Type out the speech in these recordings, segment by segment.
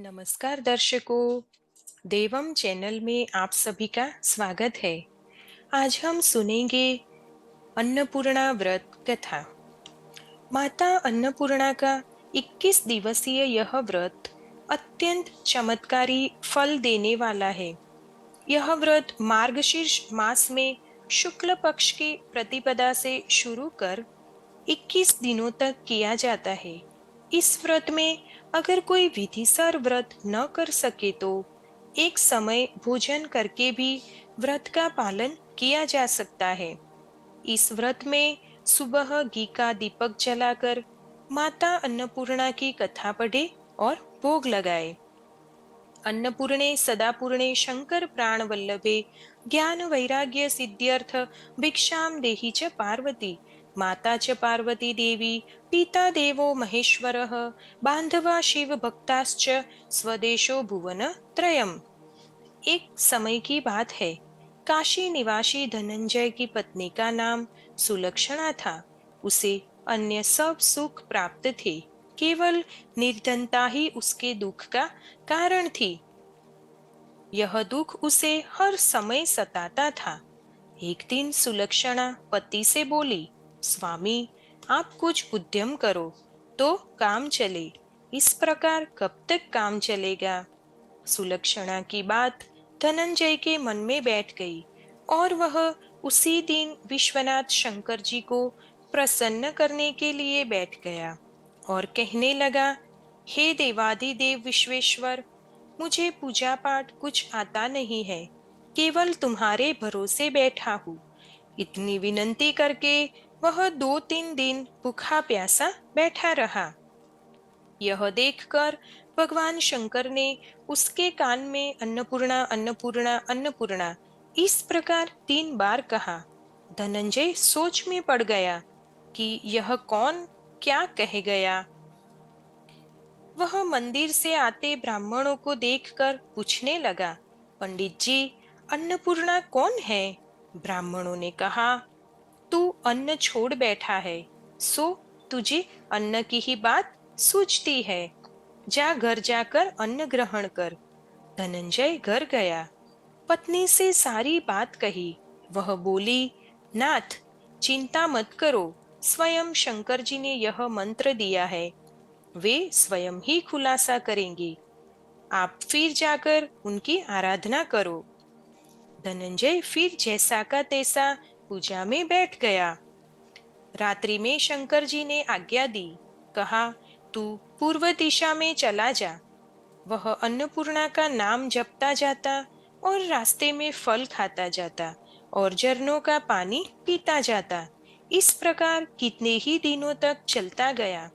नमस्कार दर्शकों, देवम चैनल में आप सभी का स्वागत है। आज हम सुनेंगे अन्नपूर्णा व्रत कथा। माता अन्नपूर्णा का 21 दिवसीय यह व्रत अत्यंत चमत्कारी फल देने वाला है। यह व्रत मार्गशीर्ष मास में शुक्ल पक्ष की प्रतिपदा से शुरू कर 21 दिनों तक किया जाता है। इस व्रत में अगर कोई विधिसर व्रत न कर सके तो एक समय भोजन करके भी व्रत का पालन किया जा सकता है। इस व्रत में सुबह घी का दीपक जलाकर माता अन्नपूर्णा की कथा पढ़े और भोग लगाए। अन्नपूर्णे सदापूर्णे शंकर प्राण वल्लभे ज्ञान वैराग्य सिद्ध्यर्थ भिक्षाम देहि च पार्वती। माता च पार्वती देवी पिता देवो महेश्वरः बांधवा शिव भक्ताश्च स्वदेशो भुवन त्रयम्। एक समय की बात है। काशी निवासी धनंजय की पत्नी का नाम सुलक्षणा था। उसे अन्य सब सुख प्राप्त थे, केवल निर्धनता ही उसके दुख का कारण थी। यह दुख उसे हर समय सताता था। एक दिन सुलक्षणा पति से बोली, स्वामी, आप कुछ उद्यम करो तो काम चले। इस प्रकार कब तक काम चलेगा? सुलक्षणा की बात धनंजय के मन में बैठ गई और वह उसी दिन विश्वनाथ शंकर जी को प्रसन्न करने के लिए बैठ गया और कहने लगा, हे देवाधिदेव विश्वेश्वर, मुझे पूजा पाठ कुछ आता नहीं है, केवल तुम्हारे भरोसे बैठा हूँ। इतनी विनती करके वह 2-3 दिन भूखा प्यासा बैठा रहा। यह देखकर भगवान शंकर ने उसके कान में अन्नपूर्णा अन्नपूर्णा अन्नपूर्णा इस प्रकार 3 बार कहा। धनंजय सोच में पड़ गया कि यह कौन क्या कह गया। वह मंदिर से आते ब्राह्मणों को देखकर पूछने लगा, पंडित जी, अन्नपूर्णा कौन है? ब्राह्मणों ने कहा, तू अन्न छोड़ बैठा है, सो तुझे अन्न की ही बात सूझती है। जा घर जाकर अन्न ग्रहण कर। धनंजय घर गया, पत्नी से सारी बात कही। वह बोली, नाथ, चिंता मत करो, स्वयं शंकर जी ने यह मंत्र दिया है, वे स्वयं ही खुलासा करेंगे। आप फिर जाकर उनकी आराधना करो। धनंजय फिर जैसा का तैसा पूजा में बैठ गया। रात्रि में शंकर जी ने आज्ञा दी, कहा, तू पूर्व दिशा में चला जा। वह अन्नपूर्णा का नाम जपता जाता और रास्ते में फल खाता जाता और झरनों का पानी पीता जाता। इस प्रकार कितने ही दिनों तक चलता गया।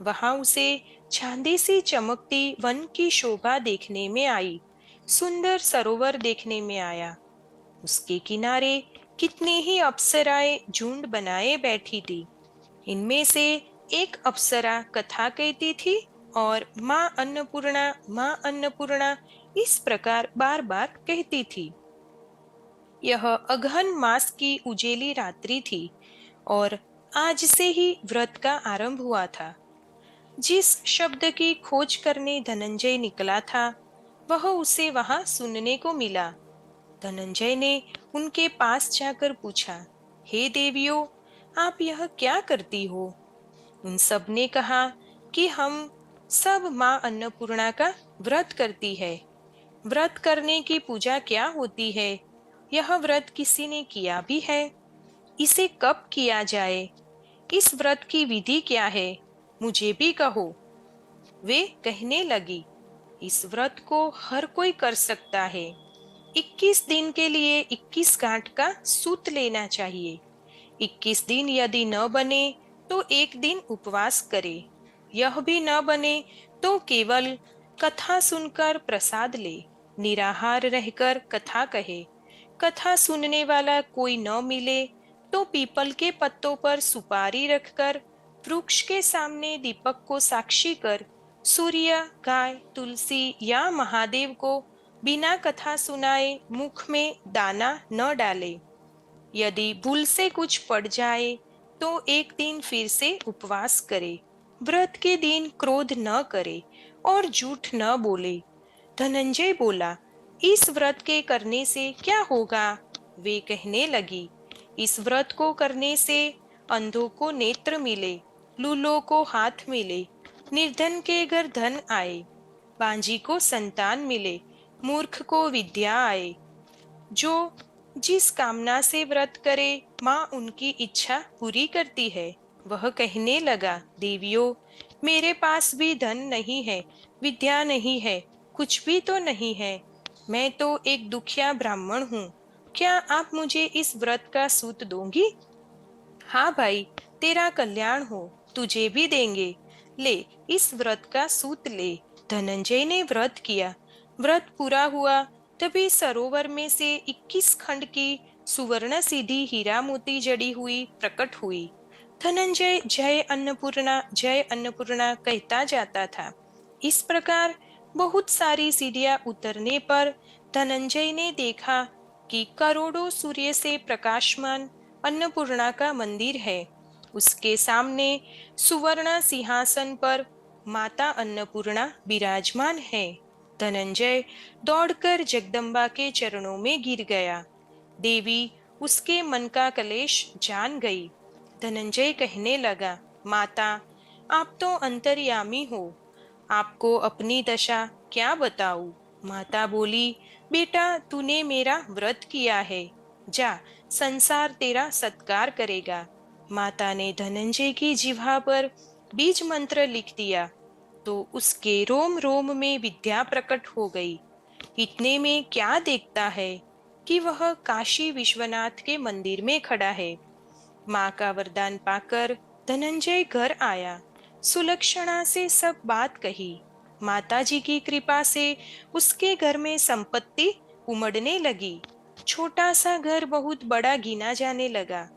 वहां उसे चांदी सी चमकती वन की शोभा देखने में आई। सुंदर सरोवर देखने में आया। उसके किनारे कितने ही अप्सराएं झुंड बनाए बैठी थी। इनमें से एक अप्सरा कथा कहती थी और माँ अन्नपूर्णा इस प्रकार बार बार कहती थी। यह अगहन मास की उजेली रात्रि थी और आज से ही व्रत का आरंभ हुआ था। जिस शब्द की खोज करने धनंजय निकला था, वह उसे वहां सुनने को मिला। धनंजय ने उनके पास जाकर पूछा, हे देवियों, आप यह क्या करती हो? उन सब ने कहा कि हम सब माँ अन्नपूर्णा का व्रत करती है। व्रत करने की पूजा क्या होती है? यह व्रत किसी ने किया भी है? इसे कब किया जाए? इस व्रत की विधि क्या है? मुझे भी कहो। वे कहने लगी, इस व्रत को हर कोई कर सकता है। 21 दिन के लिए 21 गांठ का सूत लेना चाहिए। 21 दिन यदि न बने तो एक दिन उपवास करे। यह भी न बने तो केवल कथा सुनकर प्रसाद ले। निराहार रहकर कथा कहे। कथा सुनने वाला कोई न मिले तो पीपल के पत्तों पर सुपारी रखकर वृक्ष के सामने दीपक को साक्षी कर सूर्य, गाय, तुलसी या महादेव को बिना कथा सुनाए मुख में दाना न डाले। यदि भूल से कुछ पड़ जाए तो एक दिन फिर से उपवास करे। व्रत के दिन क्रोध न करे और झूठ न बोले। धनंजय बोला, इस व्रत के करने से क्या होगा? वे कहने लगी, इस व्रत को करने से अंधों को नेत्र मिले, लूलों को हाथ मिले, निर्धन के घर धन आए, बांझी को संतान मिले, मूर्ख को विद्या आए। जो जिस कामना से व्रत करे, माँ उनकी इच्छा पूरी करती है। वह कहने लगा, देवियों, मेरे पास भी धन नहीं है, विद्या नहीं है, कुछ भी तो नहीं है। मैं तो एक दुखिया ब्राह्मण हूँ। क्या आप मुझे इस व्रत का सूत दोगी? हाँ भाई, तेरा कल्याण हो, तुझे भी देंगे। ले, इस व्रत का सूत ले। धनंजय ने व्रत किया। व्रत पूरा हुआ तभी सरोवर में से 21 खंड की सुवर्ण सीधी हीरा मोती जड़ी हुई प्रकट हुई। धनंजय जय अन्नपूर्णा कहता जाता था। इस प्रकार बहुत सारी सीढ़ियां उतरने पर धनंजय ने देखा कि करोड़ों सूर्य से प्रकाशमान अन्नपूर्णा का मंदिर है। उसके सामने सुवर्ण सिंहासन पर माता अन्नपूर्णा विराजमान है। धनंजय दौड़कर जगदम्बा के चरणों में गिर गया। देवी उसके मन का कलेश जान गई। धनंजय कहने लगा, माता, आप तो अंतर्यामी हो, आपको अपनी दशा क्या बताऊं? माता बोली, बेटा, तूने मेरा व्रत किया है, जा, संसार तेरा सत्कार करेगा। माता ने धनंजय की जिह्वा पर बीज मंत्र लिख दिया तो उसके रोम रोम में विद्या प्रकट हो गई। इतने में क्या देखता है कि वह काशी विश्वनाथ के मंदिर में खड़ा है। माँ का वरदान पाकर धनंजय घर आया। सुलक्षणा से सब बात कही। माताजी की कृपा से उसके घर में संपत्ति उमड़ने लगी। छोटा सा घर बहुत बड़ा गिना जाने लगा।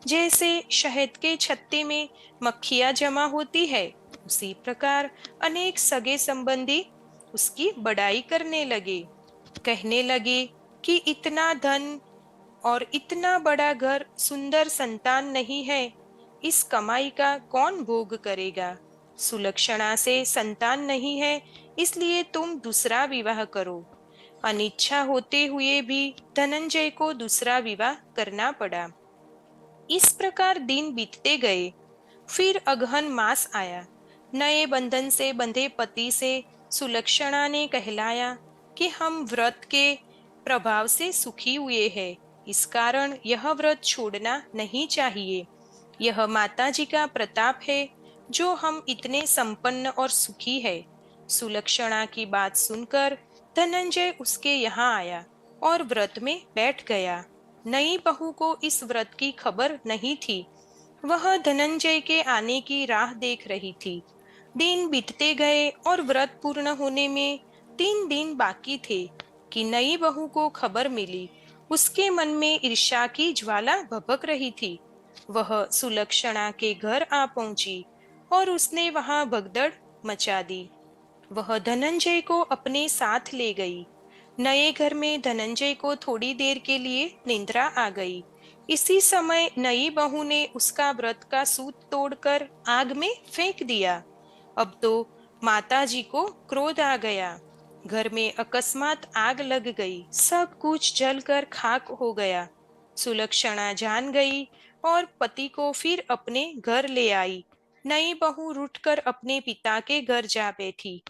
जैसे शहद के छत्ते में मक्खियां जमा होती है, उसी प्रकार अनेक सगे संबंधी उसकी बड़ाई करने लगे। कहने लगे कि इतना धन और इतना बड़ा घर, सुंदर संतान नहीं है, इस कमाई का कौन भोग करेगा? सुलक्षणा से संतान नहीं है, इसलिए तुम दूसरा विवाह करो। अनिच्छा होते हुए भी धनंजय को दूसरा विवाह करना पड़ा। इस प्रकार दिन बीतते गए। फिर अगहन मास आया। नए बंधन से बंधे पति से सुलक्षणा ने कहलाया कि हम व्रत के प्रभाव से सुखी हुए हैं, इस कारण यह व्रत छोड़ना नहीं चाहिए। यह माता जी का प्रताप है जो हम इतने संपन्न और सुखी है। सुलक्षणा की बात सुनकर धनंजय उसके यहाँ आया और व्रत में बैठ गया। नई बहू को इस व्रत की खबर नहीं थी। वह धनंजय के आने की राह देख रही थी। दिन बीतते गए और व्रत पूर्ण होने में 3 दिन बाकी थे कि नई बहू को खबर मिली। उसके मन में ईर्ष्या की ज्वाला भभक रही थी। वह सुलक्षणा के घर आ पहुंची और उसने वहां भगदड़ मचा दी। वह धनंजय को अपने साथ ले गई। नए घर में धनंजय को थोड़ी देर के लिए निंद्रा आ गई। इसी समय नई बहू ने उसका व्रत का सूत तोड़कर आग में फेंक दिया। अब तो माता जी को क्रोध आ गया। घर में अकस्मात आग लग गई, सब कुछ जलकर खाक हो गया। सुलक्षणा जान गई और पति को फिर अपने घर ले आई। नई बहू रूठकर अपने पिता के घर जा बैठी।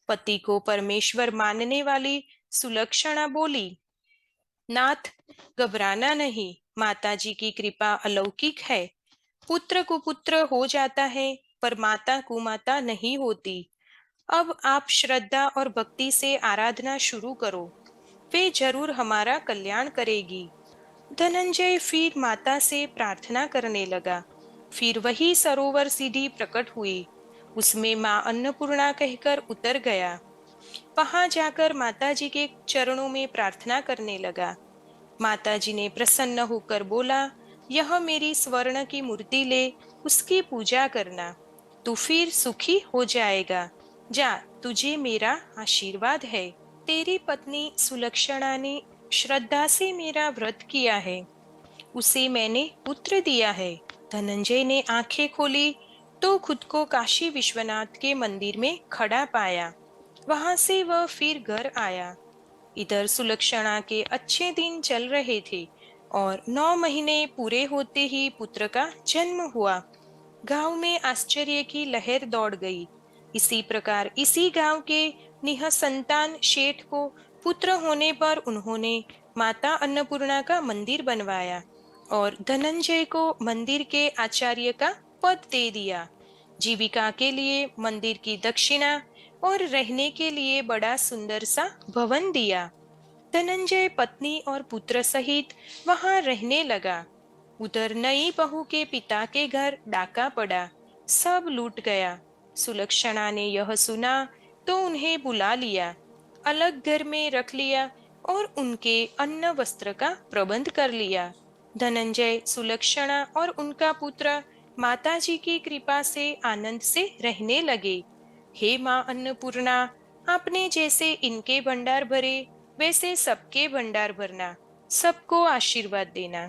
पति को परमेश्वर मानने वाली सुलक्षणा बोली, नाथ, घबराना नहीं, माताजी की कृपा अलौकिक है। पुत्र कुपुत्र हो जाता है पर माता कुमाता नहीं होती। अब आप श्रद्धा और भक्ति से आराधना शुरू करो, वे जरूर हमारा कल्याण करेगी। धनंजय फिर माता से प्रार्थना करने लगा। फिर वही सरोवर सीधी प्रकट हुई। उसमें माँ अन्नपूर्णा कहकर उतर गया। वहां जाकर माताजी के चरणों में प्रार्थना करने लगा। माताजी ने प्रसन्न होकर बोला, यह मेरी स्वर्ण की मूर्ति ले, उसकी पूजा करना, तू फिर सुखी हो जाएगा। जा, तुझे मेरा आशीर्वाद है। तेरी पत्नी सुलक्षणा ने श्रद्धा से मेरा व्रत किया है, उसे मैंने पुत्र दिया है। धनंजय ने आंखें खोली तो खुद को काशी विश्वनाथ के मंदिर में खड़ा पाया। वहां से वह फिर घर आया। इधर सुलक्षणा के अच्छे दिन चल रहे थे और 9 महीने पूरे होते ही पुत्र का जन्म हुआ। गांव में आश्चर्य की लहर दौड़ गई। इसी प्रकार इसी गांव के निःसंतान शेठ को पुत्र होने पर उन्होंने माता अन्नपूर्णा का मंदिर बनवाया और धनंजय को मंदिर के आचार्य का पद दे दिया। जीविका के लिए मंदिर की दक्षिणा और रहने के लिए बड़ा सुंदर सा भवन दिया। धनंजय पत्नी और पुत्र सहित वहां रहने लगा। उधर नई बहू के पिता के घर डाका पड़ा, सब लूट गया। सुलक्षणा ने यह सुना तो उन्हें बुला लिया, अलग घर में रख लिया और उनके अन्न वस्त्र का प्रबंध कर लिया। धनंजय, सुलक्षणा और उनका पुत्र माताजी की कृपा से आनंद से रहने लगे। हे माँ अन्नपूर्णा, आपने जैसे इनके भंडार भरे वैसे सबके भंडार भरना, सबको आशीर्वाद देना।